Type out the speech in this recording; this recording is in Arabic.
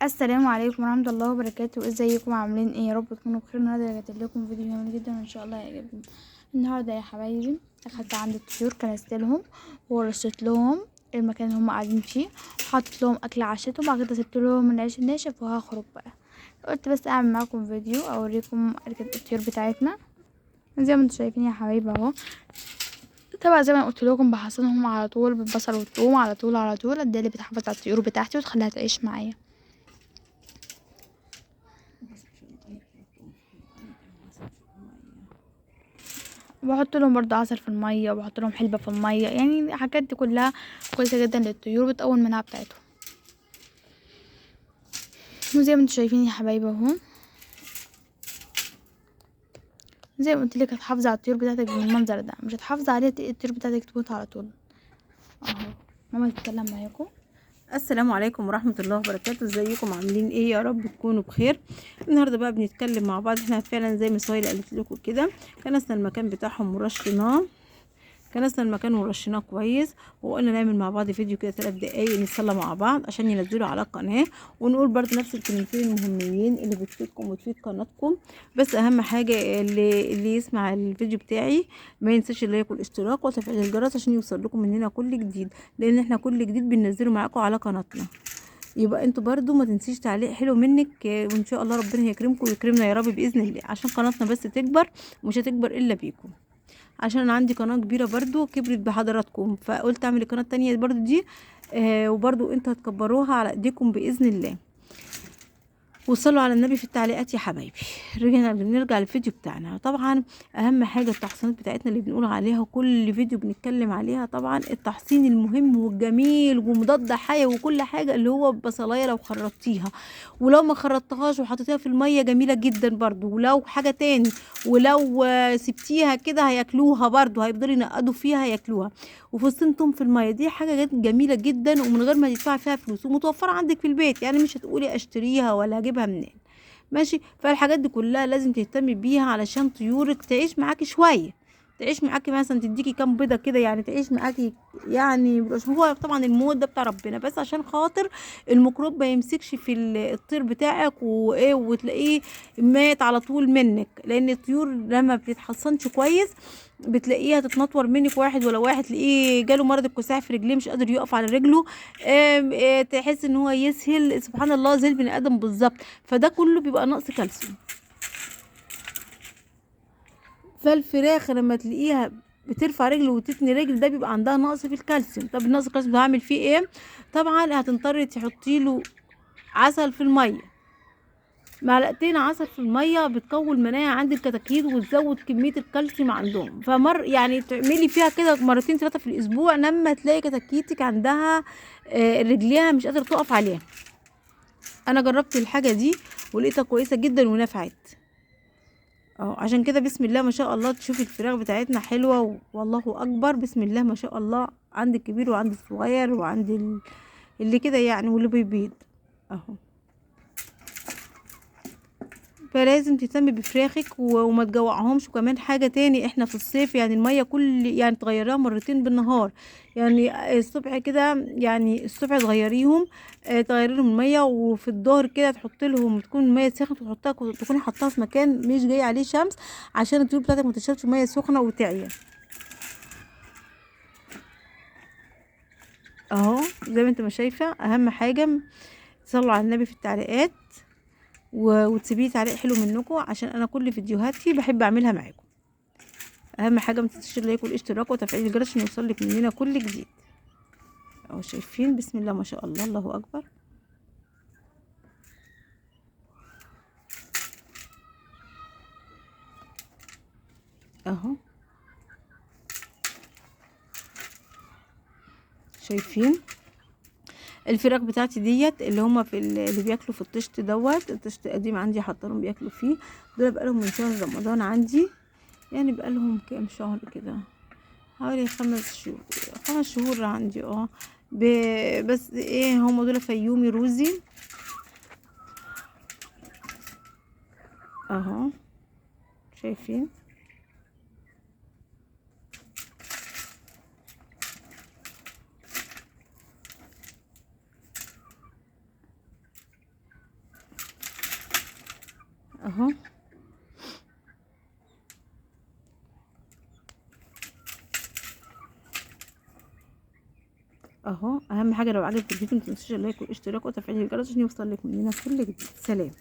السلام عليكم ورحمة الله وبركاته. ازيكم عاملين ايه؟ يا رب تكونوا بخير. النهارده رجعت لكم فيديو جميل جدا وان شاء الله يعجبكم. النهارده يا حبايبي اخدت عند الطيور، كنست لهم ورشت لهم المكان اللي هم قاعدين فيه، حطيت لهم اكل عشتهم، بعد كده سبت لهم العيش الناشف وهخرج بقى. قلت بس اعمل معاكم فيديو اوريكم الطيور بتاعتنا زي ما انتم شايفين يا حبايبي اهو. طبعا زي ما قلت لكم بحصنهم على طول بالبصل والثوم، على طول على طول. دي اللي بتحافظ على الطيور بتاعتي وتخليها تعيش معايا. وبحط لهم برضو عسل في الميه، وبحط لهم حلبة في الميه، يعني الحاجات دي كلها كويسه جدا للطيور، بتقوي المناعه بتاعتهم. وزي ما انتم شايفين يا حبايبي اهو، زي ما قلت لك هتحافظي على الطيور بتاعتك بالمنظر ده، مش هتحافظي عليها الطيور بتاعتك تموت على طول. اهو ماما تتكلم معاكم. السلام عليكم ورحمة الله وبركاته. ازيكم عاملين ايه؟ يا رب تكونوا بخير. النهارده بقى بنتكلم مع بعض. احنا فعلا زي ما سهيلة قالت لكم كده، كنسنا المكان بتاعهم ورشناه، كنسنا المكان ورشيناه كويس، وقلنا نعمل مع بعض فيديو كده 3 دقايق نتسلى مع بعض عشان ينزلوا على القناه، ونقول برضو نفس الكلمتين المهمين اللي بتفيدكم وتفيد قناتكم. بس اهم حاجه اللي يسمع الفيديو بتاعي ما ينساش اللايك والاشتراك وتفعيل الجرس عشان يوصل لكم مننا كل جديد، لان احنا كل جديد بننزله معاكم على قناتنا. يبقى انتوا برضو ما تنسيش تعليق حلو منك، وان شاء الله ربنا يكرمكم ويكرمنا يا رب باذن الله، عشان قناتنا بس تكبر، مش هتكبر الا بيكم. عشان انا عندي قناه كبيره برضو كبرت بحضراتكم، فقلت اعمل القناه التانية برضو دي، وبرضو انتوا هتكبروها على ايديكم باذن الله. وصلوا على النبي في التعليقات يا حبايبي. بنرجع للفيديو بتاعنا. طبعا اهم حاجه التحصينات بتاعتنا اللي بنقول عليها كل فيديو بنتكلم عليها، طبعا التحصين المهم والجميل ومضاد حيوي وكل حاجه، اللي هو بصلايه لو خرطتيها، ولو ما خرطتهاش وحطيتيها في الميه جميله جدا برضو، ولو حاجه تاني، ولو سبتيها كده هياكلوها برضو، هيفضلوا ينقدوا فيها هياكلوها. وفصين توم في الميه، دي حاجه جميله جدا ومن غير ما تدفعي فيها فلوس، ومتوفره عندك في البيت، يعني مش هتقولي اشتريها ولا اجيبها منين. ماشي. فالحاجات دي كلها لازم تهتمي بيها علشان طيورك تعيش معاكي شويه، تعيش معاكي مثلا تديكي كام بيضه كده، يعني تعيش معاكي، يعني مش هو طبعا الموت ده بتاع ربنا، بس عشان خاطر الميكروب ما يمسكش في الطير بتاعك وايه، وتلاقيه مات على طول منك، لان الطيور لما بتتحصنش كويس بتلاقيها تتنطور منك، واحد ولا واحد تلاقيه جاله مرض الكساح في رجليه مش قادر يقف على رجله. تحس ان هو يسهل، سبحان الله زي البني ادم بالظبط. فده كله بيبقى نقص كالسيوم. فالفراخ لما تلاقيها بترفع رجل وتتني رجل، ده بيبقى عندها نقص في الكالسيوم. طب النقص الكالسيوم ده هعمل فيه ايه؟ طبعا هتضطري تحطي له عسل في الميه، معلقتين عسل في الميه بتقوي المناعه عند الكتاكيت وتزود كميه الكالسيوم عندهم. يعني تعملي فيها كده مرتين 3 في الاسبوع، لما تلاقي كتاكيتك عندها رجليها مش قادره تقف عليها. انا جربت الحاجه دي ولقيتها كويسه جدا ونفعت. اه عشان كده بسم الله ما شاء الله تشوفي الفراخ بتاعتنا حلوه، والله اكبر بسم الله ما شاء الله، عند الكبير وعند الصغير وعند اللي كده يعني، واللي بيبيض اهو. فلازم تهتمي بفراخك وما تجوعهمش. وكمان حاجه تاني، احنا في الصيف يعني الميه يعني تغيريها مرتين بالنهار، يعني الصبح كده، يعني الصبح تغيريهم، تغيري لهم الميه، وفي الظهر كده تحط لهم، تكون الميه سخنه تحطها، تكوني حطاها في مكان مش جاي عليه شمس، عشان الطيور بتاعتك ما تشربش ميه سخنه وتعيا. اهو زي ما انت ما شايفه. اهم حاجه تصلوا على النبي في التعليقات، وتسيبيه تعليق حلو منكم، عشان انا كل فيديوهاتي بحب اعملها معاكم. اهم حاجه ما تنسيش اللايك والاشتراك وتفعيل الجرس عشان يوصلك مننا كل جديد. اهو شايفين بسم الله ما شاء الله، الله اكبر. اهو شايفين الفراخ بتاعتي ديت، اللي هما اللي بياكلوا في الطشت دوت، الطشت قديم عندي حاطلهم بياكلوا فيه. دول بقالهم من شهر رمضان عندي، يعني بقالهم كام شهر كده، حوالي 5 شهور، 5 شهور عندي. بس ايه، هما دول فيومي روزي اهو شايفين. اهو اهو. اهم حاجه لو عجبك الفيديو متنسوش اللايك والاشتراك وتفعيل الجرس عشان يوصل لك مننا كل جديد. سلام.